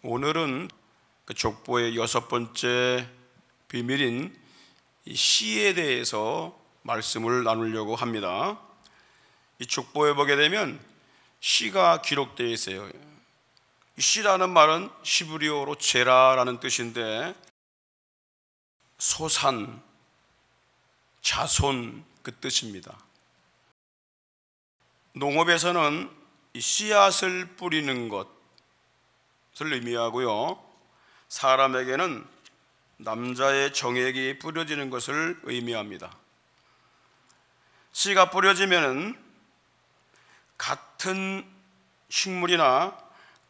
오늘은 그 족보의 6번째 비밀인 이 씨에 대해서 말씀을 나누려고 합니다. 이 족보에 보게 되면 씨가 기록되어 있어요. 이 씨라는 말은 히브리어로 제라라는 뜻인데 소산, 자손 그 뜻입니다. 농업에서는 이 씨앗을 뿌리는 것을 의미하고요, 사람에게는 남자의 정액이 뿌려지는 것을 의미합니다. 씨가 뿌려지면은 같은 식물이나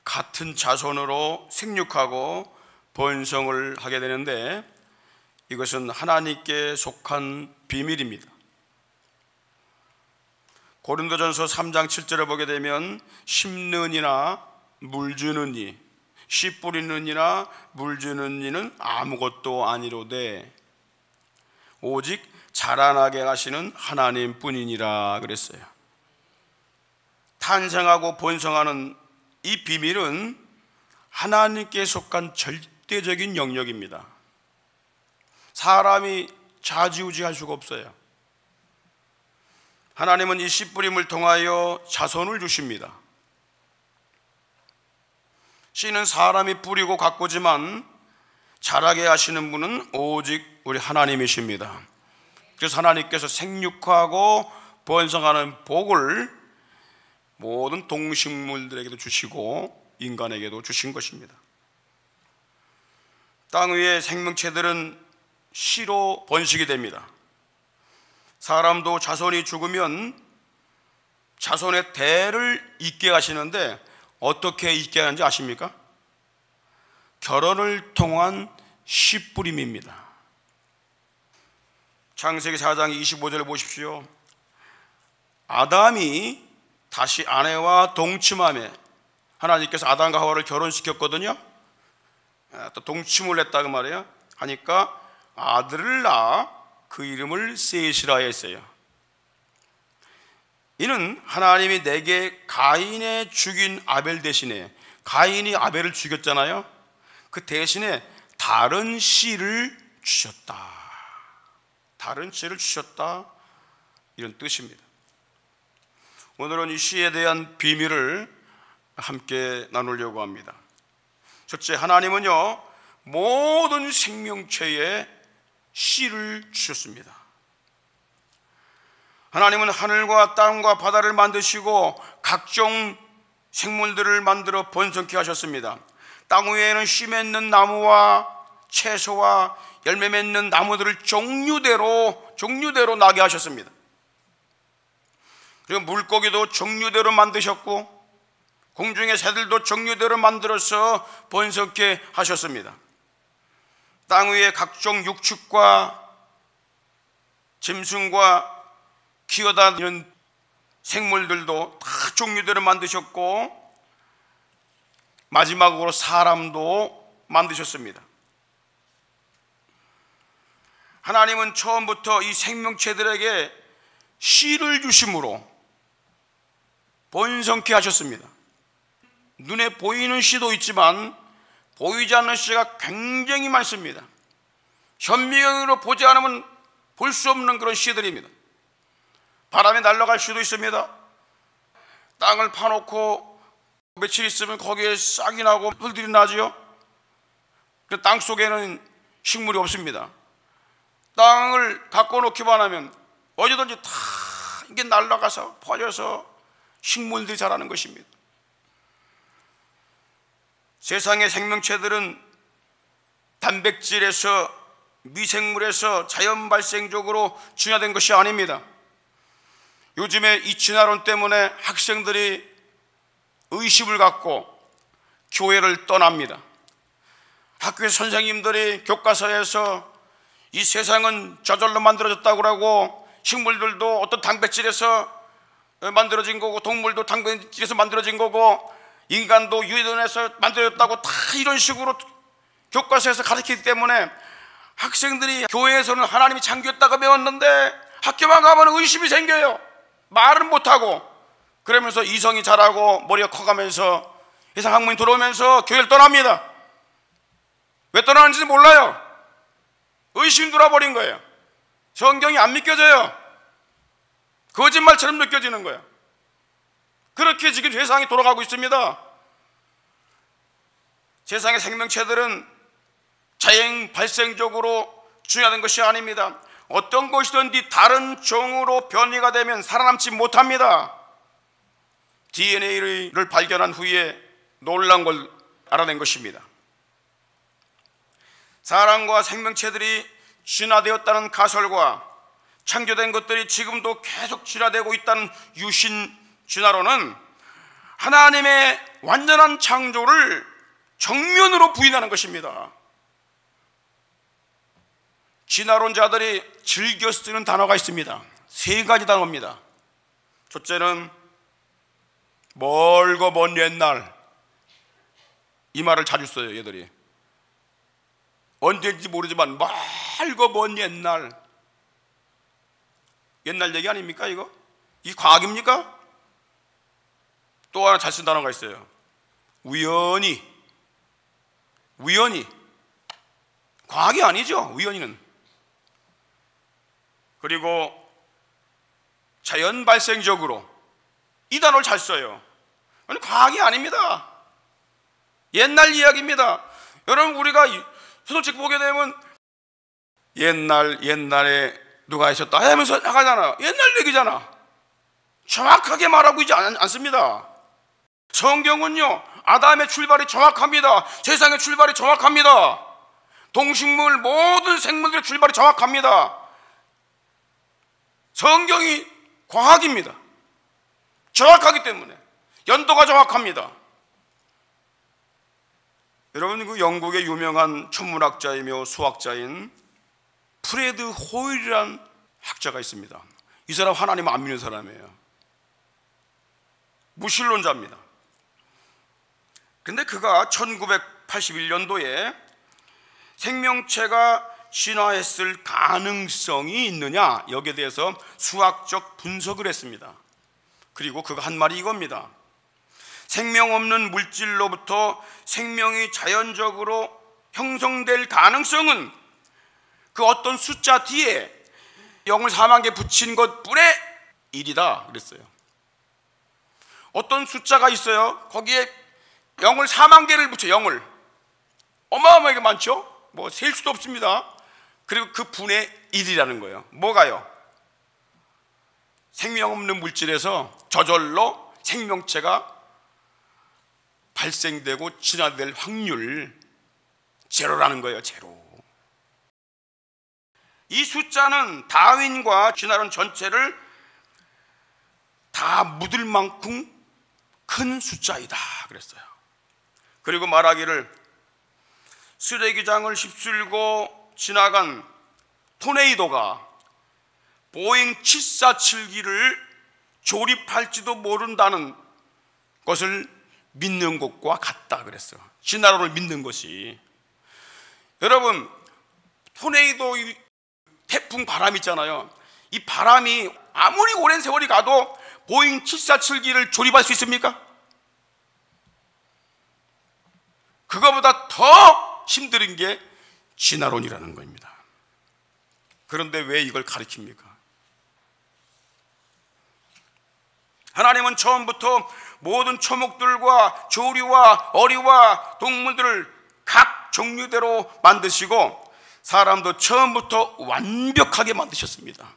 같은 자손으로 생육하고 번성을 하게 되는데, 이것은 하나님께 속한 비밀입니다. 고린도전서 3장 7절을 보게 되면 심는 이나 물 주는 이, 씨 뿌리는 이나 물 주는 이는 아무것도 아니로되 오직 자라나게 하시는 하나님뿐이니라 그랬어요. 탄생하고 번성하는 이 비밀은 하나님께 속한 절대적인 영역입니다. 사람이 좌지우지할 수가 없어요. 하나님은 이 씨 뿌림을 통하여 자손을 주십니다. 씨는 사람이 뿌리고 가꾸지만 자라게 하시는 분은 오직 우리 하나님이십니다. 그래서 하나님께서 생육하고 번성하는 복을 모든 동식물들에게도 주시고 인간에게도 주신 것입니다. 땅 위의 생명체들은 씨로 번식이 됩니다. 사람도 자손이 죽으면 자손의 대를 잇게 하시는데 어떻게 잇게 하는지 아십니까? 결혼을 통한 씨 뿌림입니다. 창세기 4장 25절을 보십시오. 아담이 다시 아내와 동침하며, 하나님께서 아담과 하와를 결혼시켰거든요. 또 동침을 했다 그 말이에요. 하니까 아들을 낳아 그 이름을 셋이라 했어요. 이는 하나님이 내게 가인의 죽인 아벨 대신에, 가인이 아벨을 죽였잖아요. 그 대신에 다른 씨를 주셨다, 다른 씨를 주셨다, 이런 뜻입니다. 오늘은 이 씨에 대한 비밀을 함께 나누려고 합니다. 첫째, 하나님은요 모든 생명체에 씨를 주셨습니다. 하나님은 하늘과 땅과 바다를 만드시고 각종 생물들을 만들어 번성케 하셨습니다. 땅 위에는 씨 맺는 나무와 채소와 열매 맺는 나무들을 종류대로 나게 하셨습니다. 그리고 물고기도 종류대로 만드셨고 공중의 새들도 종류대로 만들어서 번성케 하셨습니다. 땅 위에 각종 육축과 짐승과 기어다니는 생물들도 다 종류대로 만드셨고 마지막으로 사람도 만드셨습니다. 하나님은 처음부터 이 생명체들에게 씨를 주심으로 번성케 하셨습니다. 눈에 보이는 씨도 있지만 보이지 않는 씨가 굉장히 많습니다. 현미경으로 보지 않으면 볼 수 없는 그런 씨들입니다. 바람에 날아갈 씨도 있습니다. 땅을 파놓고 며칠 있으면 거기에 싹이 나고 풀들이 나지요. 땅 속에는 식물이 없습니다. 땅을 닦아놓기만 하면 어디든지 다 이게 날아가서 퍼져서 식물들이 자라는 것입니다. 세상의 생명체들은 단백질에서, 미생물에서 자연 발생적으로 진화된 것이 아닙니다. 요즘에 이 진화론 때문에 학생들이 의심을 갖고 교회를 떠납니다. 학교 선생님들이 교과서에서 이 세상은 저절로 만들어졌다고 하고 식물들도 어떤 단백질에서 만들어진 거고 동물도 단백질에서 만들어진 거고 인간도 유전에서 만들어졌다고 다 이런 식으로 교과서에서 가르치기 때문에 학생들이 교회에서는 하나님이 창조했다고 배웠는데 학교만 가면 의심이 생겨요. 말은 못하고 그러면서 이성이 자라고 머리가 커가면서 회사 학문이 들어오면서 교회를 떠납니다. 왜 떠나는지 몰라요. 의심이 돌아버린 거예요. 성경이 안 믿겨져요. 거짓말처럼 느껴지는 거예요. 그렇게 지금 세상이 돌아가고 있습니다. 세상의 생명체들은 자연 발생적으로 중요한 것이 아닙니다. 어떤 것이든지 다른 종으로 변이가 되면 살아남지 못합니다. DNA를 발견한 후에 놀라운 걸 알아낸 것입니다. 사람과 생명체들이 진화되었다는 가설과 창조된 것들이 지금도 계속 진화되고 있다는 유신 진화론은 하나님의 완전한 창조를 정면으로 부인하는 것입니다. 진화론자들이 즐겨 쓰는 단어가 있습니다. 3가지 단어입니다. 첫째는 멀고 먼 옛날, 이 말을 자주 써요. 얘들이 언제인지 모르지만 멀고 먼 옛날, 옛날 얘기 아닙니까? 이 과학입니까? 또 하나 잘 쓴 단어가 있어요. 우연히. 과학이 아니죠, 우연히는. 그리고 자연 발생적으로, 이 단어를 잘 써요. 아니, 과학이 아닙니다. 옛날 이야기입니다. 여러분, 우리가 소설책 보게 되면 옛날에 누가 있었다 하면서 나가잖아. 옛날 얘기잖아. 정확하게 말하고 있지 않습니다. 성경은요, 아담의 출발이 정확합니다. 세상의 출발이 정확합니다. 동식물 모든 생물들의 출발이 정확합니다. 성경이 과학입니다. 정확하기 때문에 연도가 정확합니다. 여러분, 그 영국의 유명한 천문학자이며 수학자인 프레드 호일이라는 학자가 있습니다. 이 사람 하나님 안 믿는 사람이에요. 무신론자입니다. 근데 그가 1981년도에 생명체가 진화했을 가능성이 있느냐, 여기에 대해서 수학적 분석을 했습니다. 그리고 그가 한 말이 이겁니다. 생명 없는 물질로부터 생명이 자연적으로 형성될 가능성은 그 어떤 숫자 뒤에 0을 4만 개 붙인 것뿐의 1이다 그랬어요. 어떤 숫자가 있어요. 거기에 0을 4만 개를 붙여. 0을 어마어마하게 많죠. 뭐 셀 수도 없습니다. 그리고 그 분의 1이라는 거예요. 뭐가요? 생명 없는 물질에서 저절로 생명체가 발생되고 진화될 확률 제로라는 거예요. 제로. 이 숫자는 다윈과 진화론 전체를 다 묻을 만큼 큰 숫자이다 그랬어요. 그리고 말하기를 쓰레기장을 휩쓸고 지나간 토네이도가 보잉 747기를 조립할지도 모른다는 것을 믿는 것과 같다 그랬어요. 진화론을 믿는 것이. 여러분, 토네이도 태풍 바람 있잖아요. 이 바람이 아무리 오랜 세월이 가도 보잉 747기를 조립할 수 있습니까? 그거보다 더 힘든 게 진화론이라는 겁니다. 그런데 왜 이걸 가르칩니까? 하나님은 처음부터 모든 초목들과 조류와 어리와 동물들을 각 종류대로 만드시고 사람도 처음부터 완벽하게 만드셨습니다.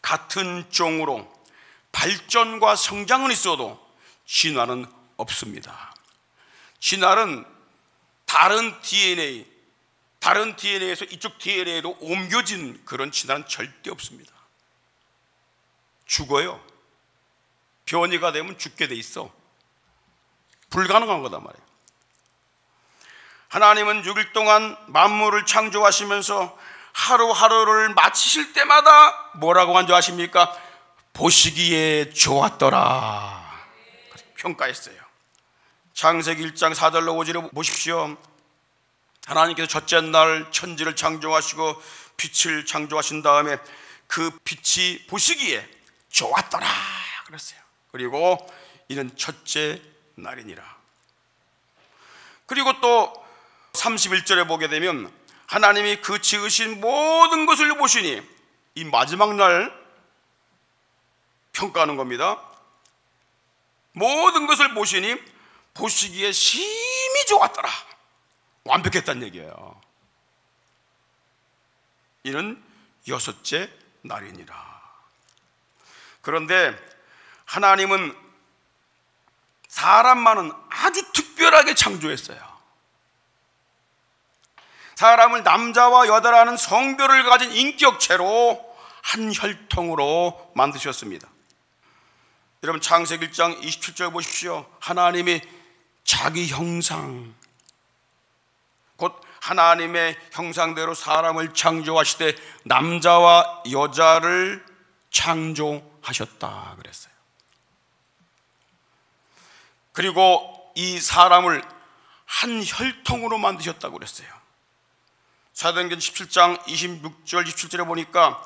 같은 종으로 발전과 성장은 있어도 진화는 없습니다. 진화는 다른 DNA에서 이쪽 DNA로 옮겨진 그런 진화는 절대 없습니다. 죽어요. 변이가 되면 죽게 돼 있어. 불가능한 거단 말이에요. 하나님은 6일 동안 만물을 창조하시면서 하루하루를 마치실 때마다 뭐라고 간주하십니까? 보시기에 좋았더라. 평가했어요. 창세기 1장 4절로 5절을 보십시오. 하나님께서 첫째 날 천지를 창조하시고 빛을 창조하신 다음에 그 빛이 보시기에 좋았더라 그랬어요. 그리고 이는 첫째 날이니라. 그리고 또 31절에 보게 되면 하나님이 그 지으신 모든 것을 보시니, 이 마지막 날 평가하는 겁니다. 모든 것을 보시니 보시기에 심히 좋았더라. 완벽했다는 얘기예요. 이는 여섯째 날이니라. 그런데 하나님은 사람만은 아주 특별하게 창조했어요. 사람을 남자와 여자라는 성별을 가진 인격체로 한 혈통으로 만드셨습니다. 여러분, 창세기 1장 27절 보십시오. 하나님이 자기 형상, 곧 하나님의 형상대로 사람을 창조하시되 남자와 여자를 창조하셨다 그랬어요. 그리고 이 사람을 한 혈통으로 만드셨다고 그랬어요. 사도행전 17장 26절 27절에 보니까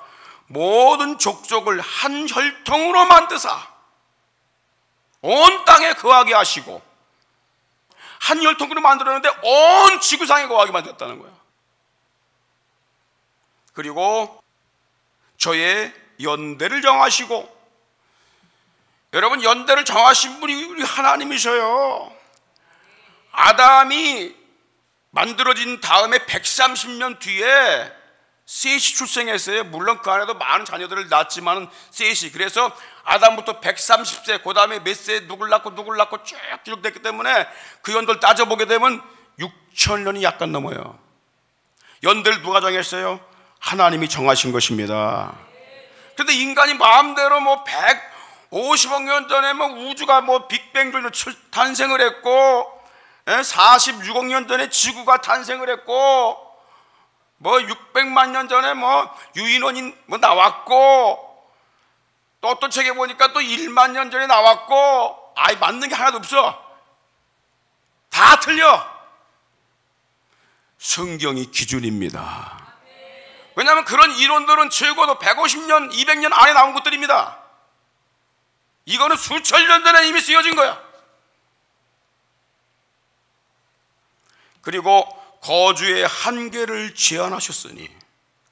모든 족속을 한 혈통으로 만드사 온 땅에 거하게 하시고, 한 혈통으로 만들었는데 온 지구상에 거하게 만들었다는 거예요. 그리고 저의 연대를 정하시고, 여러분, 연대를 정하신 분이 우리 하나님이셔요. 아담이 만들어진 다음에 130년 뒤에 셋이 출생했어요. 물론 그 안에도 많은 자녀들을 낳았지만 셋이. 그래서 아담부터 130세, 그 다음에 몇 세 누굴 낳고 쭉 기록됐기 때문에 그 연도를 따져보게 되면 6,000년이 약간 넘어요. 연대를 누가 정했어요? 하나님이 정하신 것입니다. 그런데 인간이 마음대로 150억 년 전에 우주가 빅뱅으로 탄생을 했고, 46억 년 전에 지구가 탄생을 했고, 600만 년 전에 유인원이 나왔고, 또 어떤 책에 보니까 또 1만 년 전에 나왔고, 맞는 게 하나도 없어. 다 틀려. 성경이 기준입니다. 왜냐하면 그런 이론들은 적어도 150년, 200년 안에 나온 것들입니다. 이거는 수천 년 전에 이미 쓰여진 거야. 그리고 거주의 한계를 제한하셨으니,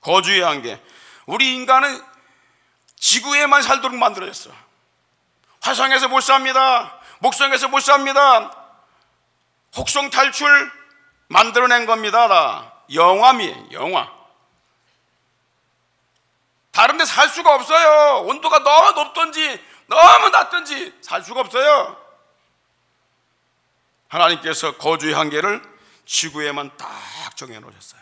거주의 한계, 우리 인간은 지구에만 살도록 만들어졌어. 화성에서 못 삽니다. 목성에서 못 삽니다. 혹성 탈출 만들어낸 겁니다. 다 영화미에요, 영화. 다른 데 살 수가 없어요. 온도가 너무 높든지 너무 낮든지 살 수가 없어요. 하나님께서 거주의 한계를 지구에만 딱 정해 놓으셨어요.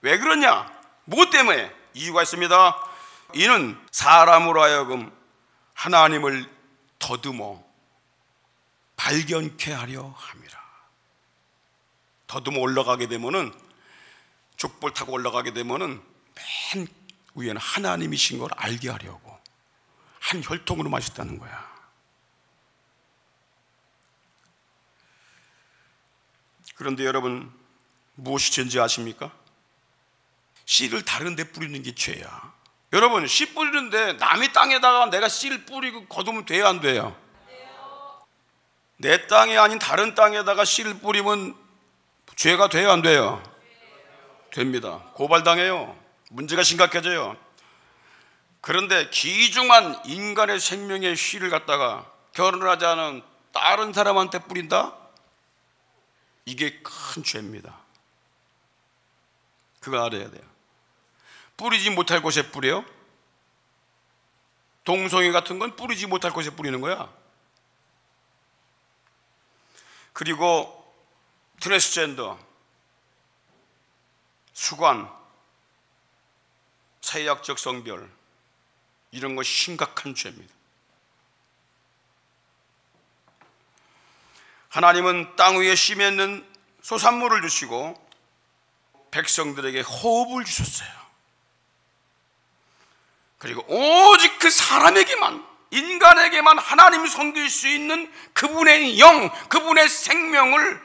왜 그러냐? 무엇 때문에? 이유가 있습니다. 이는 사람으로 하여금 하나님을 더듬어 발견케 하려 함이라. 더듬어 올라가게 되면은, 족볼 타고 올라가게 되면은 맨 위에는 하나님이신 걸 알게 하려고 한 혈통으로 마셨다는 거야. 그런데 여러분, 무엇이 죄인지 아십니까? 씨를 다른 데 뿌리는 게 죄야. 여러분, 씨 뿌리는데 남의 땅에다가 내가 씨를 뿌리고 거두면 돼요, 안 돼요? 내 땅이 아닌 다른 땅에다가 씨를 뿌리면 죄가 돼요, 안 돼요? 됩니다. 고발당해요. 문제가 심각해져요. 그런데 귀중한 인간의 생명의 씨를 갖다가 결혼하지 않은 다른 사람한테 뿌린다? 이게 큰 죄입니다. 그거 알아야 돼요. 뿌리지 못할 곳에 뿌려? 동성애 같은 건 뿌리지 못할 곳에 뿌리는 거야. 그리고 트랜스젠더, 수관, 사회학적 성별, 이런 거 심각한 죄입니다. 하나님은 땅 위에 씨 맺는 소산물을 주시고 백성들에게 호흡을 주셨어요. 그리고 오직 그 사람에게만, 인간에게만 하나님이 섬길 수 있는 그분의 영, 그분의 생명을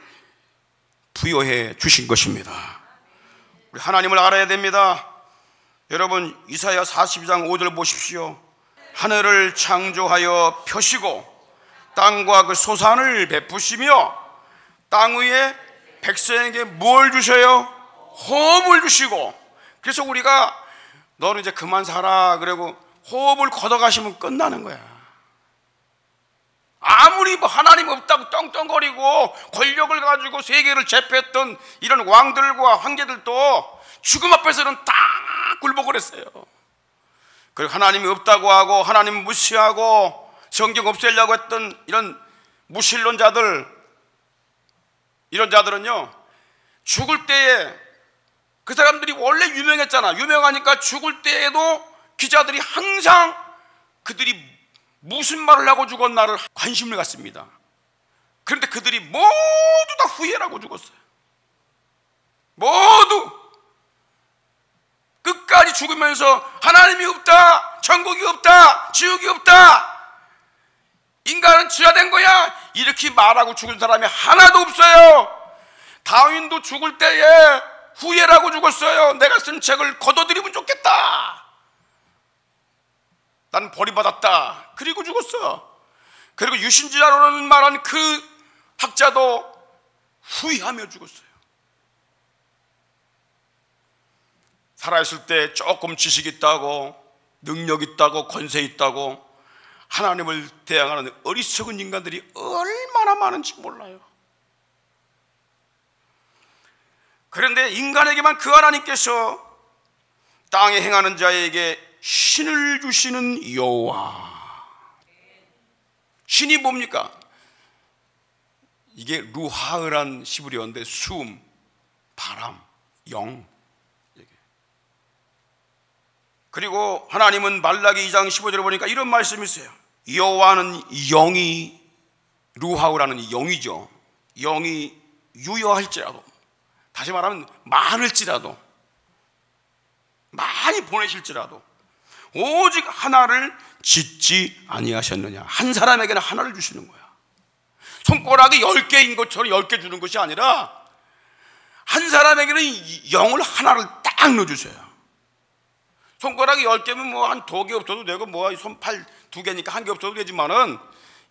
부여해 주신 것입니다. 우리 하나님을 알아야 됩니다. 여러분, 이사야 42장 5절 보십시오. 하늘을 창조하여 펴시고 땅과 그 소산을 베푸시며 땅 위에 백성에게 뭘 주셔요? 호흡을 주시고. 그래서 우리가 너는 이제 그만 살아 그리고 호흡을 걷어가시면 끝나는 거야. 아무리 뭐 하나님 없다고 떵떵거리고 권력을 가지고 세계를 제패했던 이런 왕들과 황제들도 죽음 앞에서는 다 굴복을 했어요. 그리고 하나님이 없다고 하고 하나님 무시하고 성경 없애려고 했던 이런 무신론자들, 이런 자들은요, 죽을 때에 그 사람들이 원래 유명했잖아. 유명하니까 죽을 때에도 기자들이 항상 그들이 무슨 말을 하고 죽었나를 관심을 갖습니다. 그런데 그들이 모두 다 후회라고 죽었어요. 모두 끝까지 죽으면서 하나님이 없다, 천국이 없다, 지옥이 없다, 인간은 죄된 거야, 이렇게 말하고 죽은 사람이 하나도 없어요. 다윈도 죽을 때에 후회라고 죽었어요. 내가 쓴 책을 거둬들이면 좋겠다, 난 버림받았다, 그리고 죽었어. 그리고 유신지자로는 말한 그 학자도 후회하며 죽었어요. 살아있을 때 조금 지식 있다고, 능력 있다고, 권세 있다고 하나님을 대항하는 어리석은 인간들이 얼마나 많은지 몰라요. 그런데 인간에게만 그 하나님께서 땅에 행하는 자에게 신을 주시는 여호와. 신이 뭡니까? 이게 루하흐란 히브리어인데 숨, 바람, 영. 그리고 하나님은 말라기 2장 15절에 보니까 이런 말씀이 있어요. 여호와는 영이, 루하흐라는 영이죠. 영이 유효할지라도, 다시 말하면 많을지라도, 많이 보내실지라도 오직 하나를 짓지 아니하셨느냐. 한 사람에게는 하나를 주시는 거야. 손가락이 10개인 것처럼 10개 주는 것이 아니라 한 사람에게는 영을 하나를 딱 넣어주세요. 손가락이 10개면 뭐 한 2개 없어도 되고 뭐 손팔 2개니까 1개 없어도 되지만은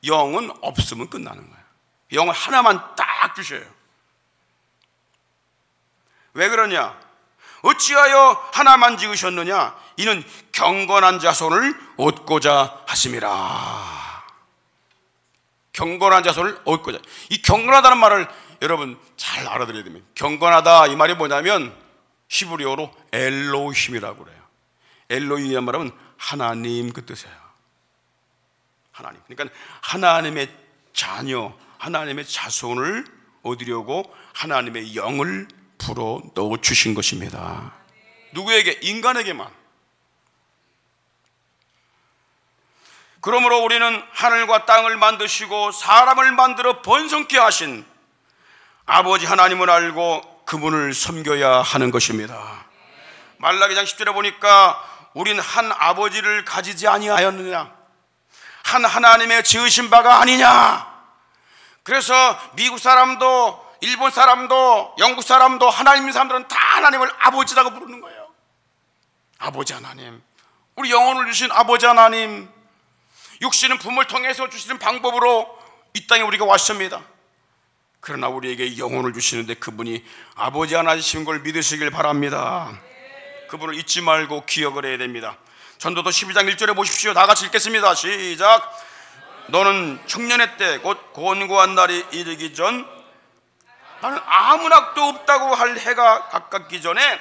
영은 없으면 끝나는 거예요. 영을 하나만 딱 주셔요. 왜 그러냐? 어찌하여 하나만 지으셨느냐? 이는 경건한 자손을 얻고자 하심이라. 경건한 자손을 얻고자. 이 경건하다는 말을 여러분 잘 알아들어야 됩니다. 경건하다 이 말이 뭐냐면 히브리어로 엘로힘이라고 그래요. 엘로힘이란 말은 하나님 그 뜻이에요. 하나님. 그러니까 하나님의 자녀, 하나님의 자손을 얻으려고 하나님의 영을 불어 넣어 주신 것입니다. 누구에게? 인간에게만. 그러므로 우리는 하늘과 땅을 만드시고 사람을 만들어 번성케 하신 아버지 하나님을 알고 그분을 섬겨야 하는 것입니다. 말라기장 10절에 보니까 우린 한 아버지를 가지지 아니하였느냐, 한 하나님의 지으신 바가 아니냐. 그래서 미국 사람도 일본 사람도 영국 사람도 하나님 사람들은 다 하나님을 아버지라고 부르는 거예요. 아버지 하나님, 우리 영혼을 주신 아버지 하나님, 육신은 부모를 통해서 주시는 방법으로 이 땅에 우리가 왔습니다. 그러나 우리에게 영혼을 주시는데 그분이 아버지 하나님이신 걸 믿으시길 바랍니다. 그분을 잊지 말고 기억을 해야 됩니다. 전도서 12장 1절에 보십시오. 다 같이 읽겠습니다. 시작. 너는 청년의 때 곧 곤고한 날이 이르기 전 나는 아무 악도 없다고 할 해가 가깝기 전에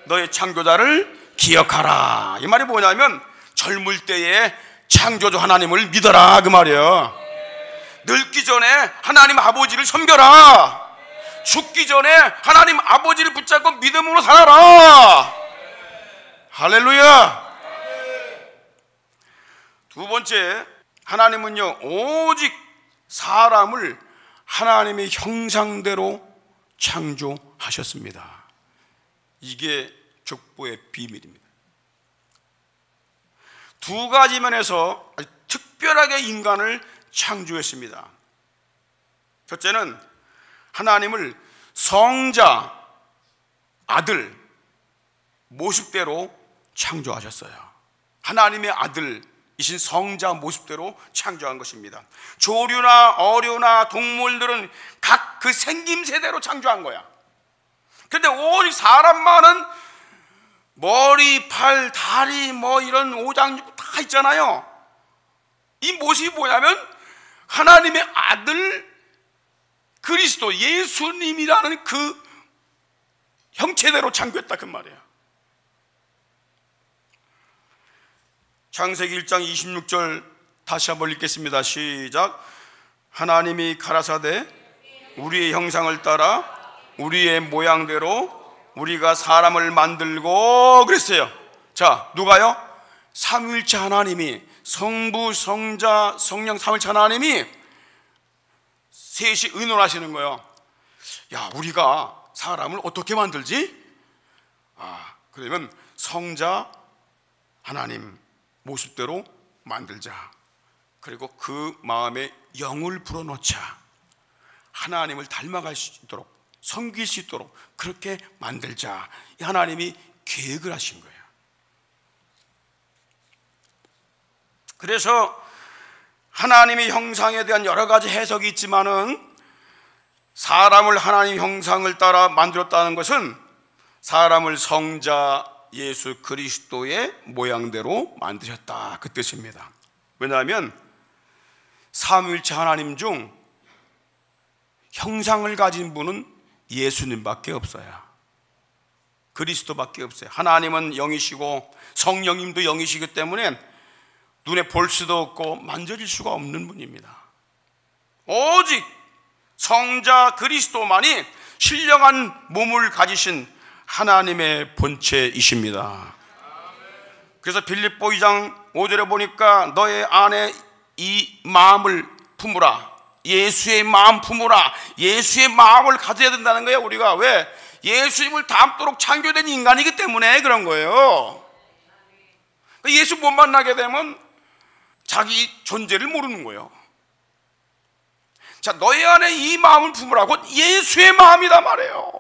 너의 창조자를 기억하라. 이 말이 뭐냐면 젊을 때에 창조주 하나님을 믿어라 그 말이에요. 늙기 전에 하나님 아버지를 섬겨라. 죽기 전에 하나님 아버지를 붙잡고 믿음으로 살아라. 할렐루야. 두 번째, 하나님은요 오직 사람을 하나님의 형상대로 창조하셨습니다. 이게 족보의 비밀입니다. 두 가지 면에서 아주 특별하게 인간을 창조했습니다. 첫째는 하나님을 성자, 아들 모습대로 창조하셨어요. 하나님의 아들 이신 성자 모습대로 창조한 것입니다. 조류나 어류나 동물들은 각 그 생김새대로 창조한 거야. 그런데 오직 사람만은 머리, 팔, 다리 뭐 이런 오장육 다 있잖아요. 이 모습이 뭐냐면 하나님의 아들 그리스도 예수님이라는 그 형체대로 창조했다 그 말이에요. 창세기 1장 26절 다시 한번 읽겠습니다. 시작. 하나님이 가라사대 우리의 형상을 따라 우리의 모양대로 우리가 사람을 만들고 그랬어요. 자, 누가요? 삼위일체 하나님이, 성부, 성자, 성령 삼위일체 하나님이 셋이 의논하시는 거예요. 야, 우리가 사람을 어떻게 만들지? 그러면 성자 하나님 모습대로 만들자. 그리고 그 마음에 영을 불어넣자. 하나님을 닮아갈 수 있도록, 섬길 수 있도록 그렇게 만들자. 하나님이 계획을 하신 거예요. 그래서 하나님의 형상에 대한 여러 가지 해석이 있지만은 사람을 하나님 형상을 따라 만들었다는 것은 사람을 성자 예수 그리스도의 모양대로 만드셨다 그 뜻입니다. 왜냐하면 삼위일체 하나님 중 형상을 가진 분은 예수님밖에 없어요. 그리스도밖에 없어요. 하나님은 영이시고 성령님도 영이시기 때문에 눈에 볼 수도 없고 만져질 수가 없는 분입니다. 오직 성자 그리스도만이 신령한 몸을 가지신 하나님의 본체이십니다. 그래서 빌립보 2장 5절에 보니까 너의 안에 이 마음을 품으라. 예수의 마음 품으라. 예수의 마음을 가져야 된다는 거예요. 우리가 왜? 예수님을 닮도록 창조된 인간이기 때문에 그런 거예요. 예수 못 만나게 되면 자기 존재를 모르는 거예요. 자, 너희 안에 이 마음을 품으라고 예수의 마음이다 말이에요.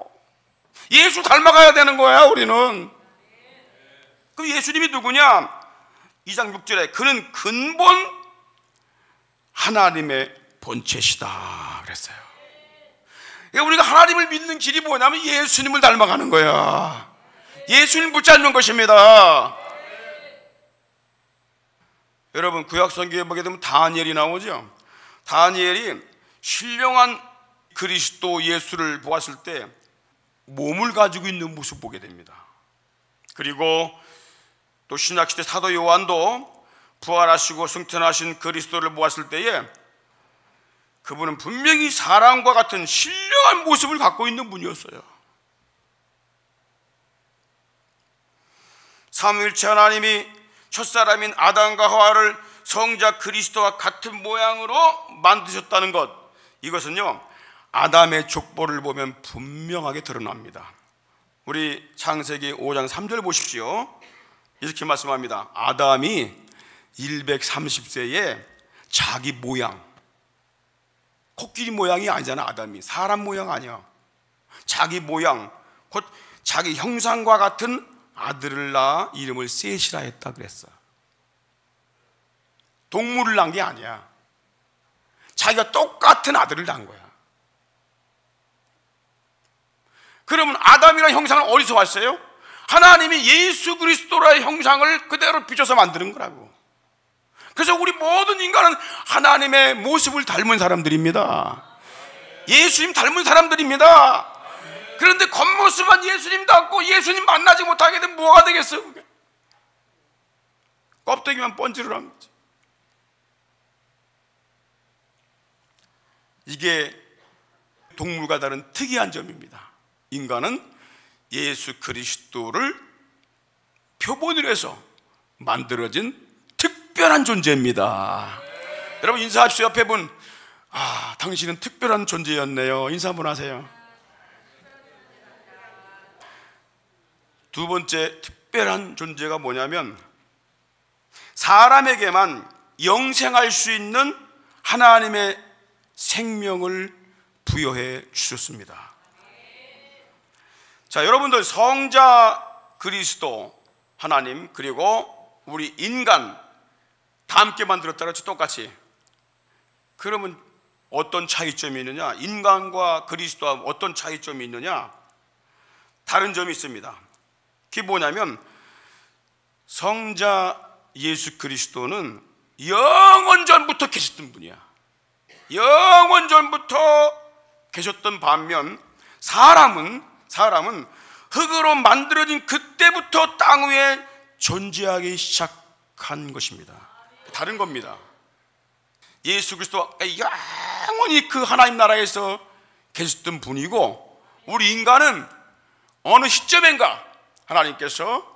예수 닮아가야 되는 거야 우리는. 그럼 예수님이 누구냐? 2장 6절에 그는 근본 하나님의 본체시다 그랬어요. 그러니까 우리가 하나님을 믿는 길이 뭐냐면 예수님을 닮아가는 거야. 예수님 붙잡는 것입니다. 여러분 구약 성경에 보게 되면 다니엘이 나오죠. 다니엘이 신령한 그리스도 예수를 보았을 때 몸을 가지고 있는 모습 보게 됩니다. 그리고 또 신약시대 사도 요한도 부활하시고 승천하신 그리스도를 보았을 때에 그분은 분명히 사람과 같은 신령한 모습을 갖고 있는 분이었어요. 삼위일체 하나님이 첫사람인 아담과 하와를 성자 그리스도와 같은 모양으로 만드셨다는 것, 이것은요 아담의 족보를 보면 분명하게 드러납니다. 우리 창세기 5장 3절 보십시오. 이렇게 말씀합니다. 아담이 130세에 자기 모양, 코끼리 모양이 아니잖아. 아담이 사람 모양 아니야. 자기 모양, 곧 자기 형상과 같은 아들을 낳아 이름을 셋이라 했다 그랬어. 동물을 낳은 게 아니야. 자기가 똑같은 아들을 낳은 거야. 그러면 아담이라는 형상은 어디서 왔어요? 하나님이 예수 그리스도라의 형상을 그대로 빚어서 만드는 거라고. 그래서 우리 모든 인간은 하나님의 모습을 닮은 사람들입니다. 예수님 닮은 사람들입니다. 그런데 겉모습만 예수님 닮고 예수님 만나지 못하게 되면 뭐가 되겠어요? 그게? 껍데기만 번지르르한 거지. 이게 동물과 다른 특이한 점입니다. 인간은 예수 그리스도를 표본으로 해서 만들어진 특별한 존재입니다. 여러분 인사하십시오. 옆에 분, 당신은 특별한 존재였네요. 인사 한번 하세요. 두 번째 특별한 존재가 뭐냐면 사람에게만 영생할 수 있는 하나님의 생명을 부여해 주셨습니다. 자, 여러분들 성자 그리스도 하나님 그리고 우리 인간 다 함께 만들었다 그렇죠? 똑같이. 그러면 어떤 차이점이 있느냐? 인간과 그리스도와 어떤 차이점이 있느냐? 다른 점이 있습니다. 그게 뭐냐면 성자 예수 그리스도는 영원 전부터 계셨던 분이야. 영원 전부터 계셨던 반면 사람은 흙으로 만들어진 그때부터 땅 위에 존재하기 시작한 것입니다. 다른 겁니다. 예수 그리스도가 영원히 그 하나님 나라에서 계셨던 분이고, 우리 인간은 어느 시점인가 하나님께서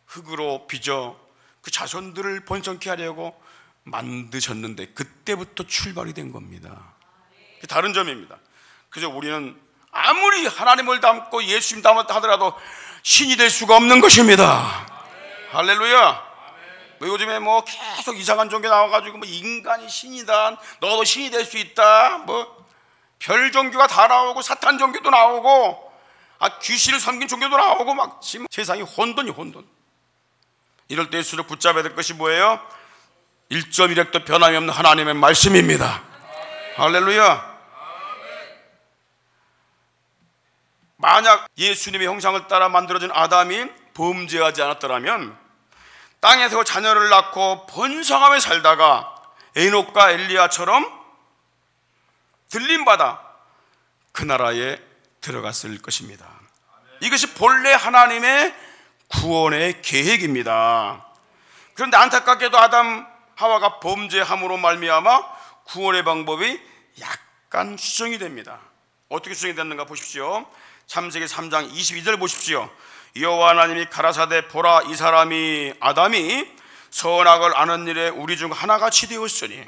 흙으로 빚어 그 자손들을 번성케 하려고 만드셨는데 그때부터 출발이 된 겁니다. 다른 점입니다. 그래서 우리는 아무리 하나님을 닮고 예수님 닮았다 하더라도 신이 될 수가 없는 것입니다. 할렐루야. 요즘에 뭐 계속 이상한 종교 나와가지고 뭐 인간이 신이다, 너도 신이 될 수 있다, 뭐 별 종교가 다 나오고 사탄 종교도 나오고 귀신을 섬긴 종교도 나오고 막 지금 세상이 혼돈이 혼돈. 이럴 때일수록 붙잡아야 될 것이 뭐예요? 1.1핵도 변함이 없는 하나님의 말씀입니다. 할렐루야. 만약 예수님의 형상을 따라 만들어진 아담이 범죄하지 않았더라면 땅에서 자녀를 낳고 번성하며 살다가 에녹과 엘리야처럼 들림받아 그 나라에 들어갔을 것입니다. 이것이 본래 하나님의 구원의 계획입니다. 그런데 안타깝게도 아담 하와가 범죄함으로 말미암아 구원의 방법이 약간 수정이 됩니다. 어떻게 수정이 됐는가 보십시오. 창세기 3장 22절 보십시오. 여호와 하나님이 가라사대 보라, 이 사람이 아담이 선악을 아는 일에 우리 중 하나같이 되었으니,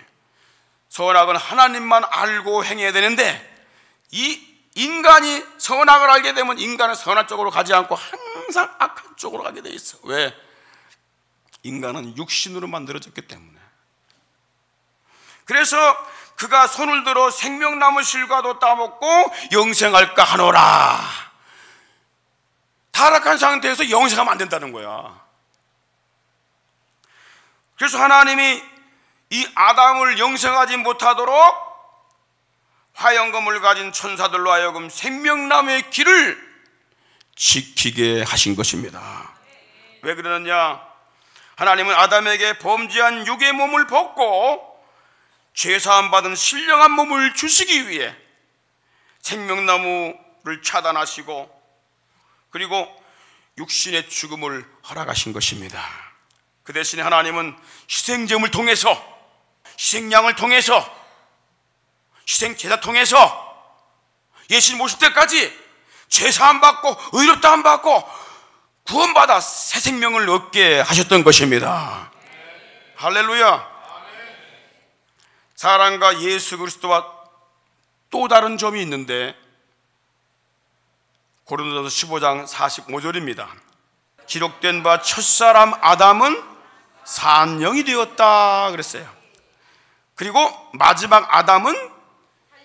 선악은 하나님만 알고 행해야 되는데 이 인간이 선악을 알게 되면 인간은 선한 쪽으로 가지 않고 항상 악한 쪽으로 가게 돼 있어. 왜? 인간은 육신으로 만들어졌기 때문에. 그래서 그가 손을 들어 생명나무 실과도 따먹고 영생할까 하노라. 타락한 상태에서 영생하면 안 된다는 거야. 그래서 하나님이 이 아담을 영생하지 못하도록 화영검을 가진 천사들로 하여금 생명나무의 길을 지키게 하신 것입니다. 왜 그러느냐? 하나님은 아담에게 범죄한 육의 몸을 벗고 죄사함 받은 신령한 몸을 주시기 위해 생명나무를 차단하시고 그리고 육신의 죽음을 허락하신 것입니다. 그 대신에 하나님은 희생제물을 통해서, 희생양을 통해서, 희생제사 통해서 예수님 오실 때까지 죄사함 받고 의롭다함 받고 구원받아 새 생명을 얻게 하셨던 것입니다. 할렐루야. 사람과 예수 그리스도와 또 다른 점이 있는데 고린도전서 15장 45절입니다. 기록된 바 첫사람 아담은 산영이 되었다 그랬어요. 그리고 마지막 아담은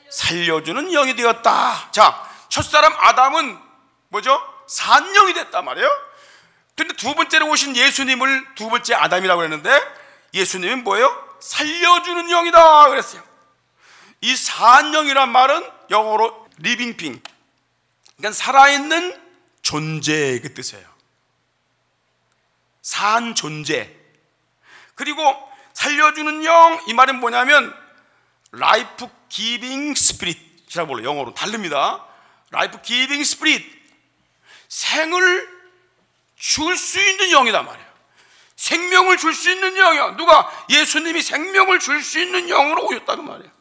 살려주는 영이 되었다. 자, 첫사람 아담은 뭐죠? 산영이 됐단 말이에요. 근데 두 번째로 오신 예수님을 두 번째 아담이라고 했는데 예수님은 뭐예요? 살려주는 영이다 그랬어요. 이 산영이란 말은 영어로 리빙 빙, 그러니까 살아있는 존재의 그 뜻이에요. 산 존재. 그리고 살려주는 영, 이 말은 뭐냐면 라이프 기빙 스피릿이라고 불러요. 영어로 다릅니다. 라이프 기빙 스피릿, 생을 줄 수 있는 영이단 말이에요. 생명을 줄 수 있는 영이야. 누가? 예수님이 생명을 줄 수 있는 영으로 오셨다는 말이에요.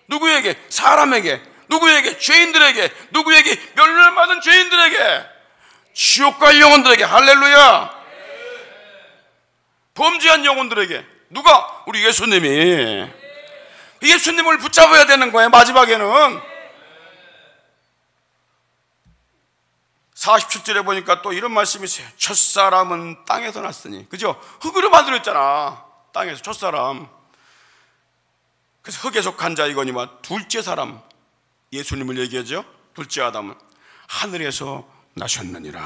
누구에게? 사람에게. 누구에게? 죄인들에게. 누구에게? 멸망받은 죄인들에게, 지옥 갈 영혼들에게. 할렐루야. 범죄한 영혼들에게. 누가? 우리 예수님이. 예수님을 붙잡아야 되는 거예요. 마지막에는 47절에 보니까 또 이런 말씀이 있어요. 첫사람은 땅에서 났으니. 그죠? 흙으로 만들었잖아. 땅에서 첫사람. 그래서 흙에 속한 자 이거니와 둘째 사람, 예수님을 얘기하죠. 둘째 아담은 하늘에서 나셨느니라.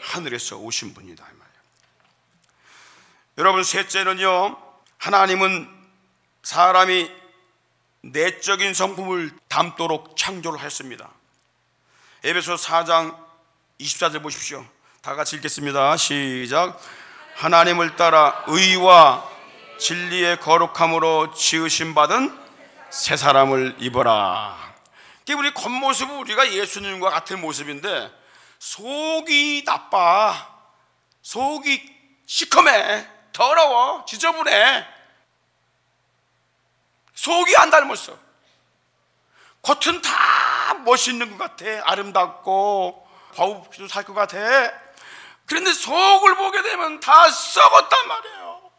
하늘에서 오신 분이다 이 말이에요. 여러분, 셋째는요, 하나님은 사람이 내적인 성품을 담도록 창조를 했습니다. 에베소 4장 24절 보십시오. 다 같이 읽겠습니다. 시작. 하나님을 따라 의와 진리의 거룩함으로 지으심 받은 새 사람을 입어라. 우리 겉모습은 우리가 예수님과 같은 모습인데 속이 나빠, 속이 시커매, 더러워, 지저분해. 속이 안 닮았어. 겉은 다 멋있는 것 같아, 아름답고 바우기도 살 것 같아. 그런데 속을 보게 되면 다 썩었단 말이에요.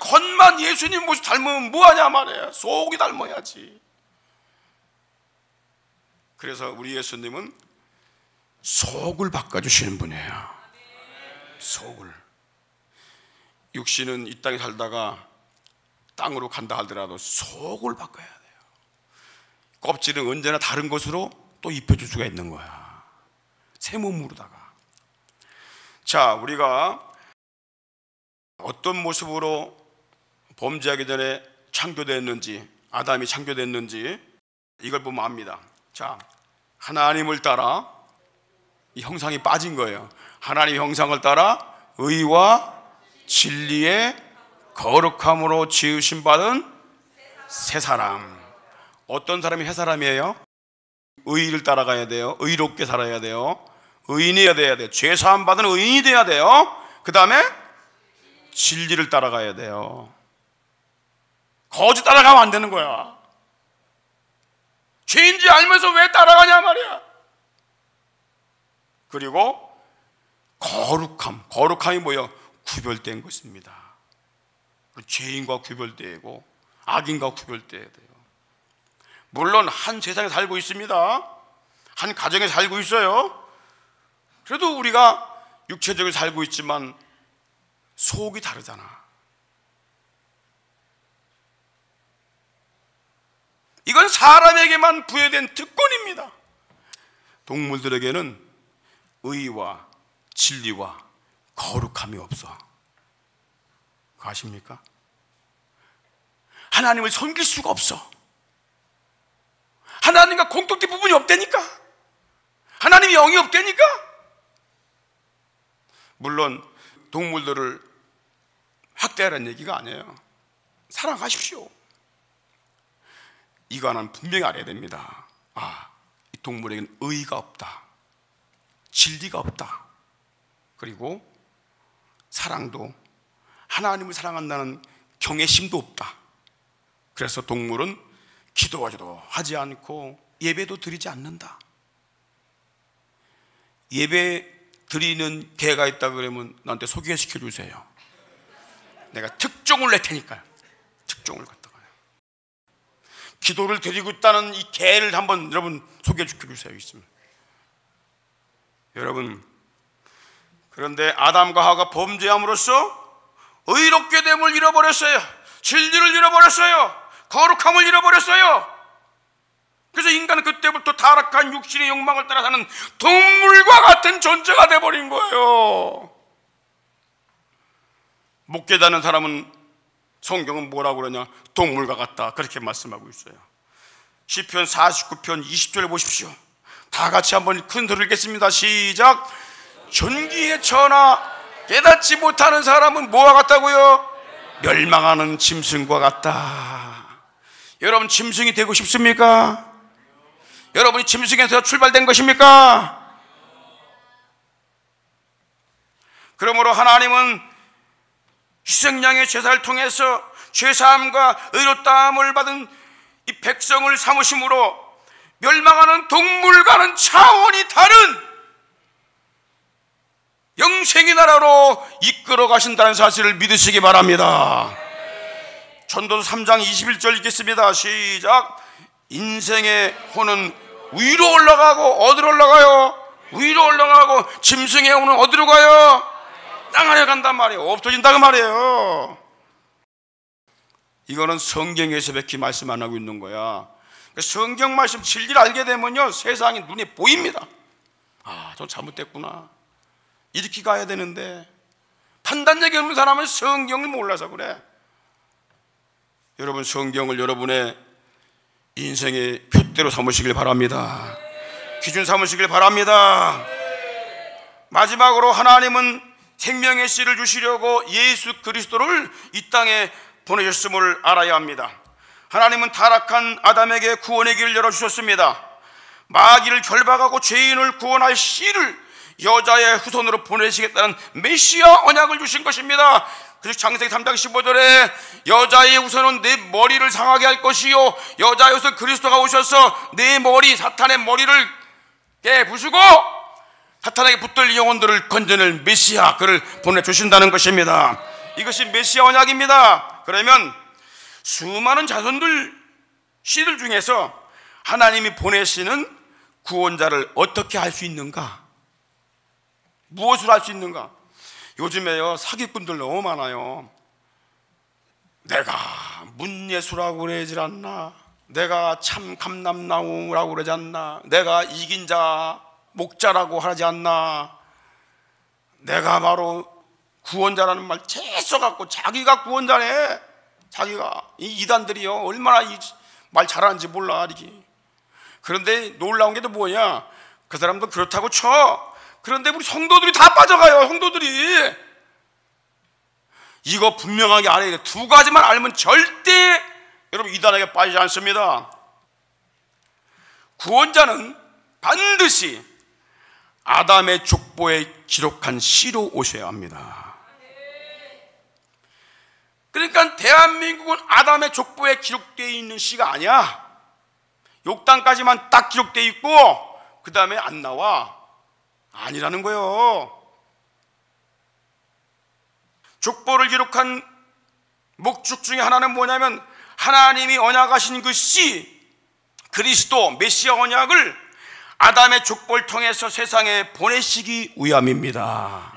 겉만 예수님 모습 닮으면 뭐하냐 말이에요. 속이 닮아야지. 그래서 우리 예수님은 속을 바꿔주시는 분이에요. 속을. 육신은 이 땅에 살다가 땅으로 간다 하더라도 속을 바꿔야 돼요. 껍질은 언제나 다른 것으로 또 입혀줄 수가 있는 거야. 새 몸으로다가. 자, 우리가 어떤 모습으로 범죄하기 전에 창조됐는지, 아담이 창조됐는지 이걸 보면 압니다. 자, 하나님을 따라 이 형상이 빠진 거예요. 하나님의 형상을 따라 의와 진리의 거룩함으로 지으심 받은 새 사람. 어떤 사람이 새 사람이에요? 의를 따라가야 돼요. 의롭게 살아야 돼요. 의인이어야 돼요. 죄 사함 받은 의인이 돼야 돼요. 그 다음에 진리를 따라가야 돼요. 거짓 따라가면 안 되는 거야. 죄인지 알면서 왜 따라가냐 말이야. 그리고 거룩함. 거룩함이 뭐예요? 구별된 것입니다. 죄인과 구별되고 악인과 구별돼야 돼요. 물론 한 세상에 살고 있습니다. 한 가정에 살고 있어요. 그래도 우리가 육체적으로 살고 있지만 속이 다르잖아. 이건 사람에게만 부여된 특권입니다. 동물들에게는 의와 진리와 거룩함이 없어. 그거 아십니까? 하나님을 섬길 수가 없어. 하나님과 공통된 부분이 없다니까. 하나님이 영이 없다니까. 물론 동물들을 학대하라는 얘기가 아니에요. 사랑하십시오. 이거 하나는 분명히 알아야 됩니다. 이 동물에게는 의가 없다, 진리가 없다, 그리고 사랑도, 하나님을 사랑한다는 경외심도 없다. 그래서 동물은 기도하지도 하지 않고 예배도 드리지 않는다. 예배 드리는 개가 있다 그러면 나한테 소개시켜 주세요. 내가 특종을 낼 테니까요. 특종을 갖다가요. 기도를 드리고 있다는 이 개를 한번 여러분 소개시켜 주세요. 있으면. 여러분, 그런데 아담과 하와가 범죄함으로써 의롭게 됨을 잃어버렸어요. 진리를 잃어버렸어요. 거룩함을 잃어버렸어요. 그래서 인간은 그때부터 타락한 육신의 욕망을 따라 사는 동물과 같은 존재가 돼버린 거예요. 못 깨닫는 사람은 성경은 뭐라고 그러냐? 동물과 같다, 그렇게 말씀하고 있어요. 시편 49편 20절에 보십시오. 다 같이 한번 큰 소리를 읽겠습니다. 시작. 존귀에 처하나 깨닫지 못하는 사람은 뭐와 같다고요? 멸망하는 짐승과 같다. 여러분, 짐승이 되고 싶습니까? 여러분이 짐승에서 출발된 것입니까? 그러므로 하나님은 희생양의 제사를 통해서 죄사함과 의롭다함을 받은 이 백성을 삼으심으로 멸망하는 동물과는 차원이 다른 영생의 나라로 이끌어 가신다는 사실을 믿으시기 바랍니다. 전도서 3장 21절 읽겠습니다. 시작. 인생의 혼은 위로 올라가고, 어디로 올라가요? 위로 올라가고, 짐승의 혼은 어디로 가요? 땅 안에 간단 말이에요. 없어진다 그 말이에요. 이거는 성경에서 밖에 말씀 안 하고 있는 거야. 성경 말씀 진리를 알게 되면요, 세상이 눈에 보입니다. 저 잘못됐구나, 이렇게 가야 되는데 판단력이 없는 사람은 성경을 몰라서 그래. 여러분, 성경을 여러분의 인생의 표대로 삼으시길 바랍니다. 기준 삼으시길 바랍니다. 마지막으로 하나님은 생명의 씨를 주시려고 예수 그리스도를 이 땅에 보내셨음을 알아야 합니다. 하나님은 타락한 아담에게 구원의 길을 열어주셨습니다. 마귀를 결박하고 죄인을 구원할 씨를 여자의 후손으로 보내시겠다는 메시아 언약을 주신 것입니다. 그래서 창세기 3장 15절에 여자의 후손은 내 머리를 상하게 할 것이요, 여자의 후손 그리스도가 오셔서 내 머리, 사탄의 머리를 깨부수고 사탄에게 붙들 영혼들을 건져낼 메시아, 그를 보내주신다는 것입니다. 이것이 메시아 언약입니다. 그러면 수많은 자손들, 씨들 중에서 하나님이 보내시는 구원자를 어떻게 할 수 있는가? 무엇을 할 수 있는가? 요즘에요, 사기꾼들 너무 많아요. 내가 문예수라고 그러지 않나? 내가 참 감남나무라고 그러지 않나? 내가 이긴 자 목자라고 하지 않나? 내가 바로 구원자라는 말 채써 갖고 자기가 구원자네. 자기가, 이 이단들이요 얼마나 이 말 잘하는지 몰라. 이게. 그런데 놀라운 게 또 뭐냐? 그 사람도 그렇다고 쳐. 그런데 우리 성도들이 다 빠져가요. 성도들이. 이거 분명하게 알아야 돼. 두 가지만 알면 절대 여러분 이단에게 빠지지 않습니다. 구원자는 반드시 아담의 족보에 기록한 씨로 오셔야 합니다. 그러니까 대한민국은 아담의 족보에 기록되어 있는 씨가 아니야. 욕당까지만 딱 기록되어 있고 그 다음에 안 나와. 아니라는 거예요. 족보를 기록한 목적 중에 하나는 뭐냐면 하나님이 언약하신 그 씨, 그리스도 메시아 언약을 아담의 족보를 통해서 세상에 보내시기 위함입니다.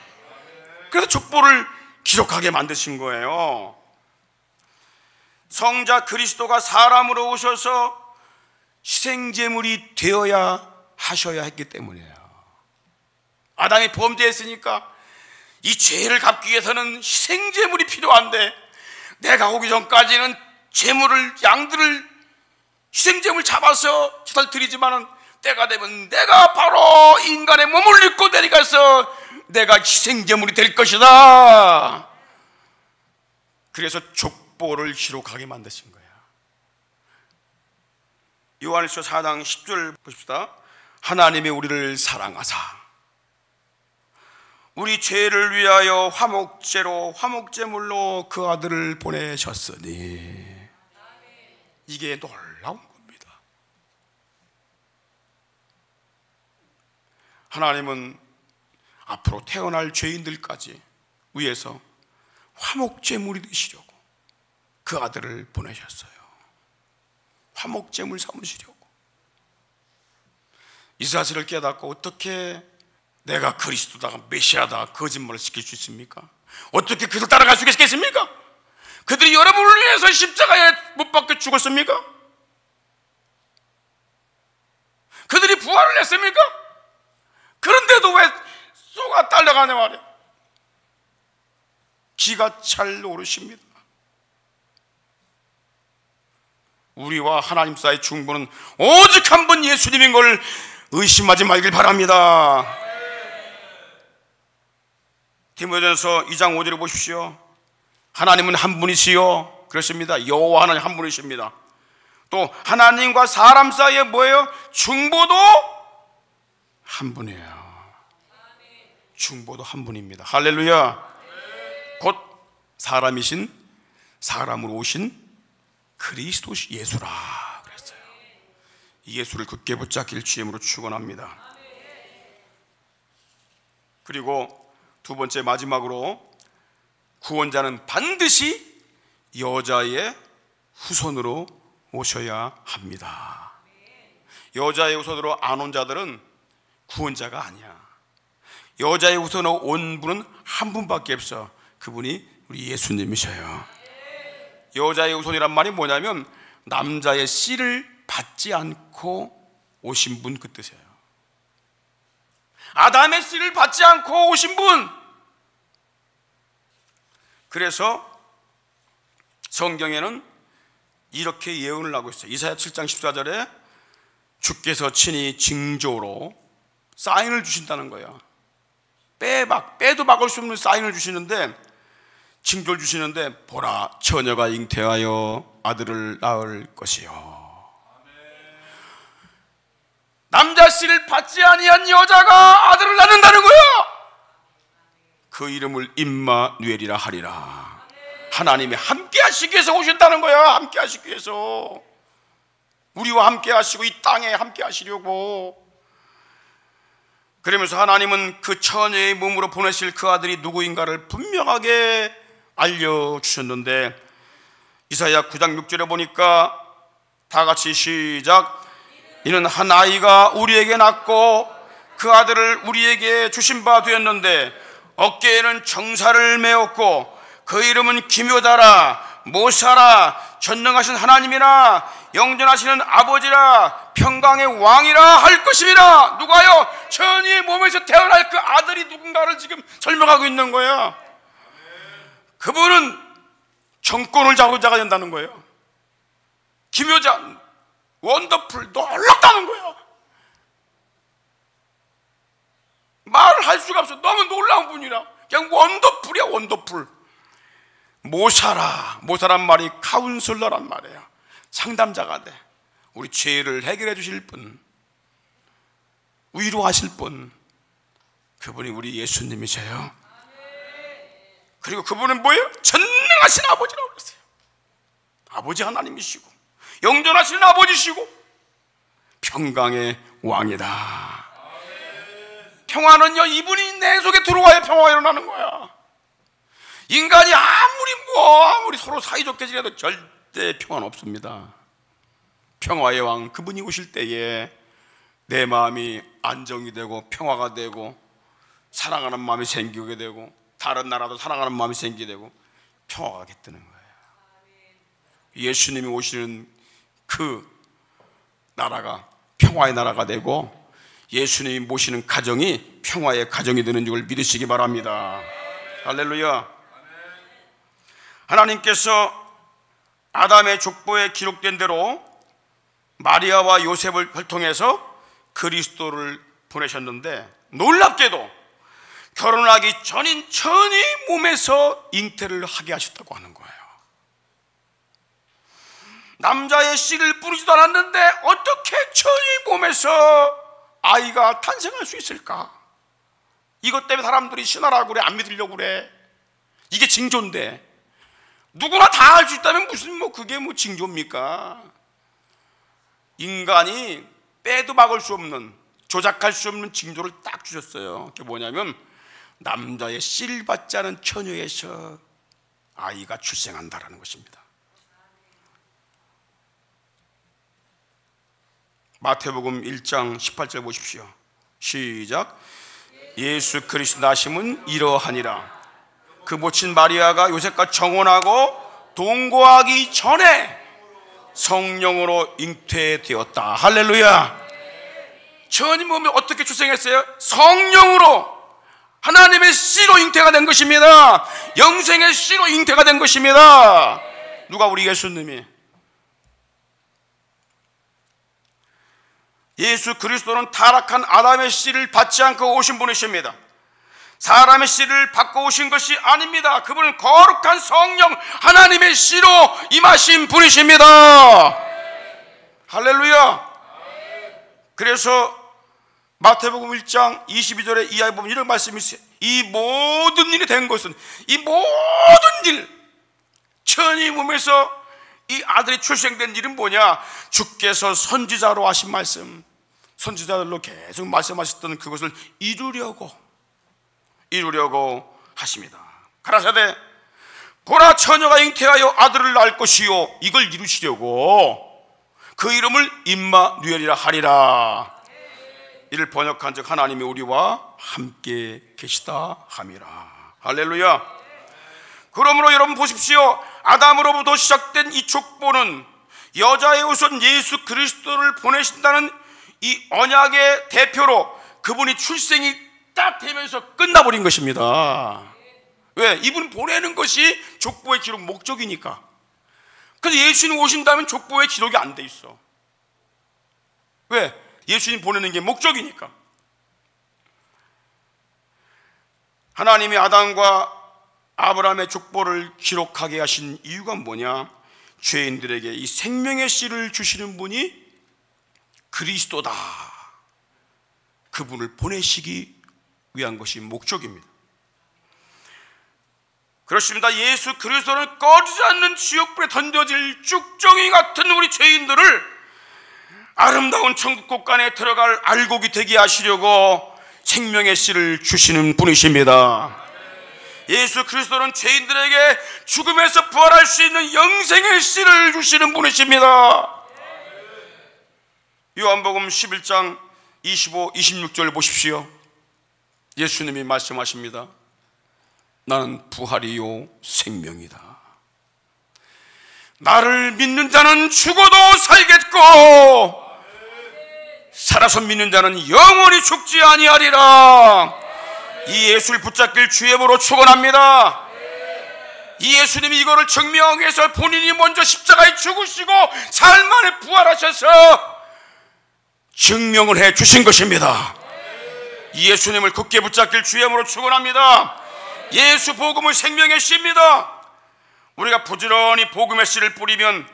그래서 족보를 기록하게 만드신 거예요. 성자 그리스도가 사람으로 오셔서 희생제물이 되어야 하셔야 했기 때문이에요. 아담이 범죄했으니까 이 죄를 갚기 위해서는 희생제물이 필요한데 내가 오기 전까지는 제물을, 양들을, 희생제물 잡아서 제사를 드리지만은 때가 되면 내가 바로 인간의 몸을 입고 내려가서 내가 희생제물이 될 것이다. 그래서 족보를 기록하게 만드신 거야. 요한일서 4장 10절 보십시다. 하나님이 우리를 사랑하사 우리 죄를 위하여 화목제물로 그 아들을 보내셨으니. 이게 놀라운 겁니다. 하나님은 앞으로 태어날 죄인들까지 위해서 화목제물이 되시려고 그 아들을 보내셨어요. 화목제물 삼으시려고. 이 사실을 깨닫고 어떻게 내가 그리스도다, 메시아다 거짓말을 시킬 수 있습니까? 어떻게 그들 따라갈 수 있겠습니까? 그들이 여러분을 위해서 십자가에 못 박혀 죽었습니까? 그들이 부활을 했습니까? 그런데도 왜 쏘가 딸려가냐 말이야. 기가 찰 오르십니다. 우리와 하나님 사이의 중보는 오직 한 분 예수님인 걸 의심하지 말길 바랍니다. 디모데전서 2장 5절을 보십시오. 하나님은 한 분이시요, 그렇습니다. 여호와 하나님 한 분이십니다. 또 하나님과 사람 사이에 뭐예요? 중보도 한 분이에요. 중보도 한 분입니다. 할렐루야. 곧 사람이신, 사람으로 오신 그리스도 예수라 그랬어요. 이 예수를 굳게 붙잡길 주임으로 축원합니다. 그리고 두 번째, 마지막으로 구원자는 반드시 여자의 후손으로 오셔야 합니다. 여자의 후손으로 안 온 자들은 구원자가 아니야. 여자의 후손으로 온 분은 한 분밖에 없어. 그분이 우리 예수님이셔요. 여자의 후손이란 말이 뭐냐면 남자의 씨를 받지 않고 오신 분, 그 뜻이에요. 아담의 씨를 받지 않고 오신 분, 그래서 성경에는 이렇게 예언을 하고 있어요. 이사야 7장 14절에 주께서 친히 징조로 사인을 주신다는 거예요. 빼도 막을 수 없는 사인을 주시는데, 징조를 주시는데, 보라 처녀가 잉태하여 아들을 낳을 것이요. 남자 씨를 받지 아니한 여자가 아들을 낳는다는 거야. 그 이름을 임마누엘이라 하리라. 하나님이 함께 하시기 위해서 오셨다는 거야. 함께 하시기 위해서, 우리와 함께 하시고 이 땅에 함께 하시려고. 그러면서 하나님은 그 처녀의 몸으로 보내실 그 아들이 누구인가를 분명하게 알려주셨는데, 이사야 9장 6절에 보니까 다 같이 시작. 이는 한 아이가 우리에게 낳고 그 아들을 우리에게 주신 바 되었는데 어깨에는 정사를 메었고 그 이름은 기묘자라 모사라 전능하신 하나님이라 영존하시는 아버지라 평강의 왕이라 할 것입니다. 누가요? 처녀의 몸에서 태어날 그 아들이 누군가를 지금 설명하고 있는 거야. 그분은 정권을 잡고자가 된다는 거예요. 기묘자, 원더풀, 놀랍다는 거야. 말을 할 수가 없어. 너무 놀라운 분이라. 그냥 원더풀이야, 원더풀. 모사란 말이 카운슬러란 말이에요. 상담자가 돼. 우리 죄를 해결해 주실 분, 위로하실 분, 그분이 우리 예수님이세요. 그리고 그분은 뭐예요? 전능하신 아버지라고 그랬어요. 아버지 하나님이시고 영존하시는 아버지시고 평강의 왕이다. 평화는요, 이분이 내 속에 들어와야 평화가 일어나는 거야. 인간이 아무리 서로 사이좋게 지내도 절대 평화는 없습니다. 평화의 왕 그분이 오실 때에 내 마음이 안정이 되고 평화가 되고 사랑하는 마음이 생기게 되고 다른 나라도 사랑하는 마음이 생기게 되고 평화가 깃드는 거예요. 예수님이 오시는 그 나라가 평화의 나라가 되고 예수님이 모시는 가정이 평화의 가정이 되는 줄 믿으시기 바랍니다. 할렐루야. 하나님께서 아담의 족보에 기록된 대로 마리아와 요셉을 통해서 그리스도를 보내셨는데, 놀랍게도 결혼하기 전인 처녀의 몸에서 잉태를 하게 하셨다고 하는 거예요. 남자의 씨를 뿌리지도 않았는데 어떻게 처녀의 몸에서 아이가 탄생할 수 있을까? 이것 때문에 사람들이 신하라고 그래, 안 믿으려고 그래. 이게 징조인데 누구나 다 할 수 있다면 무슨 그게 징조입니까? 인간이 빼도 막을 수 없는, 조작할 수 없는 징조를 딱 주셨어요. 그게 뭐냐면 남자의 씨를 받지 않은 처녀에서 아이가 출생한다라는 것입니다. 마태복음 1장 18절 보십시오. 시작. 예수 그리스도 나심은 이러하니라. 그 모친 마리아가 요셉과 정혼하고 동거하기 전에 성령으로 잉태되었다. 할렐루야. 처녀 몸에 어떻게 출생했어요? 성령으로, 하나님의 씨로 잉태가 된 것입니다. 영생의 씨로 잉태가 된 것입니다. 누가? 우리 예수님이. 예수 그리스도는 타락한 아담의 씨를 받지 않고 오신 분이십니다. 사람의 씨를 받고 오신 것이 아닙니다. 그분은 거룩한 성령 하나님의 씨로 임하신 분이십니다. 할렐루야. 그래서 마태복음 1장 22절에 이하에 보면 이런 말씀이 있어요. 이 모든 일이 된 것은, 이 모든 일, 처녀의 몸에서 이 아들이 출생된 일은 뭐냐? 주께서 선지자로 하신 말씀, 선지자들로 계속 말씀하셨던 그것을 이루려고 하십니다. 가라사대 보라 처녀가 잉태하여 아들을 낳을 것이요, 이걸 이루시려고 그 이름을 임마누엘이라 하리라. 이를 번역한 즉 하나님이 우리와 함께 계시다 함이라. 할렐루야. 그러므로 여러분 보십시오. 아담으로부터 시작된 이 족보는 여자의 우선 예수 그리스도를 보내신다는 이 언약의 대표로 그분이 출생이 딱 되면서 끝나버린 것입니다. 왜? 이분 보내는 것이 족보의 기록 목적이니까. 그래서 예수님 오신다면 족보에 기록이 안 돼 있어. 왜? 예수님 보내는 게 목적이니까. 하나님이 아담과 아브라함의 족보를 기록하게 하신 이유가 뭐냐? 죄인들에게 이 생명의 씨를 주시는 분이 그리스도다, 그분을 보내시기 위한 것이 목적입니다. 그렇습니다. 예수 그리스도는 꺼지지 않는 지옥불에 던져질 쭉정이 같은 우리 죄인들을 아름다운 천국 곳간에 들어갈 알곡이 되게 하시려고 생명의 씨를 주시는 분이십니다. 예수 그리스도는 죄인들에게 죽음에서 부활할 수 있는 영생의 씨를 주시는 분이십니다. 요한복음 11장 25, 26절 보십시오. 예수님이 말씀하십니다. 나는 부활이요 생명이다. 나를 믿는 자는 죽어도 살겠고 살아서 믿는 자는 영원히 죽지 아니하리라. 이 예수를 붙잡길 주의 이름으로 축원합니다. 이 예수님이 이거를 증명하기 위해서 본인이 먼저 십자가에 죽으시고 사흘 만에 부활하셔서 증명을 해 주신 것입니다. 이 예수님을 굳게 붙잡길 주의 이름으로 축원합니다. 예수 복음은 생명의 씨입니다. 우리가 부지런히 복음의 씨를 뿌리면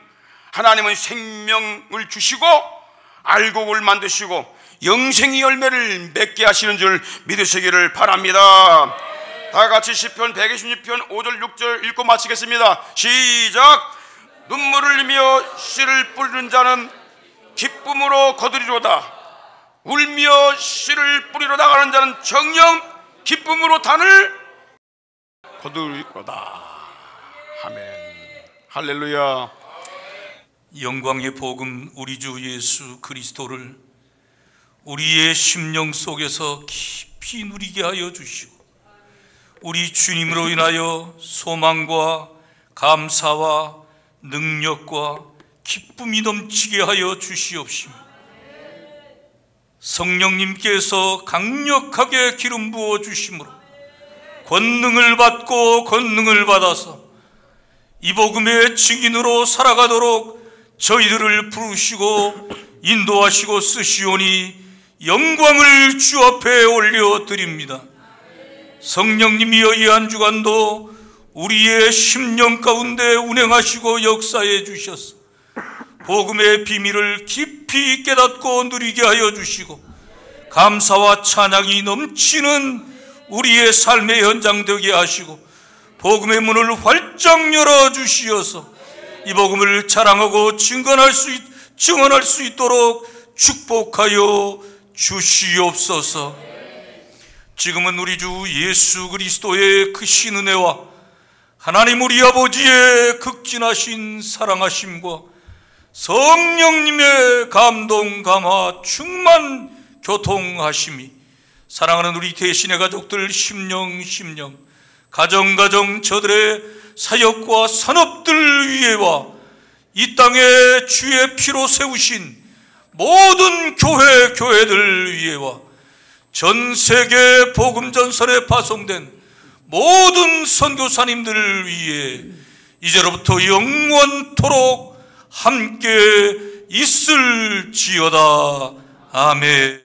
하나님은 생명을 주시고 알곡을 만드시고 영생의 열매를 맺게 하시는 줄 믿으시기를 바랍니다. 다 같이 시편 126편 5절 6절 읽고 마치겠습니다. 시작. 눈물을 흘리며 씨를 뿌리는 자는 기쁨으로 거두리로다. 울며 씨를 뿌리러 나가는 자는 정녕 기쁨으로 단을 거두리로다. 아멘. 할렐루야. 영광의 복음 우리 주 예수 그리스도를 우리의 심령 속에서 깊이 누리게 하여 주시고 우리 주님으로 인하여 소망과 감사와 능력과 기쁨이 넘치게 하여 주시옵시며 성령님께서 강력하게 기름 부어 주심으로 권능을 받고 권능을 받아서 이 복음의 증인으로 살아가도록 저희들을 부르시고 인도하시고 쓰시오니 영광을 주 앞에 올려드립니다. 성령님이여 이 한 주간도 우리의 심령 가운데 운행하시고 역사해 주셔서 복음의 비밀을 깊이 깨닫고 누리게 하여 주시고 감사와 찬양이 넘치는 우리의 삶의 현장 되게 하시고 복음의 문을 활짝 열어주시어서 이 복음을 자랑하고 증언할 수 있도록 축복하여 주시옵소서. 지금은 우리 주 예수 그리스도의 크신 은혜와 하나님 우리 아버지의 극진하신 사랑하심과 성령님의 감동 감화 충만 교통하심이 사랑하는 우리 대신의 가족들 심령 가정 저들의 사역과 산업들 위에와 이 땅에 주의 피로 세우신 모든 교회들 위에와 전 세계 복음 전선에 파송된 모든 선교사님들 위에 이제로부터 영원토록 함께 있을지어다. 아멘.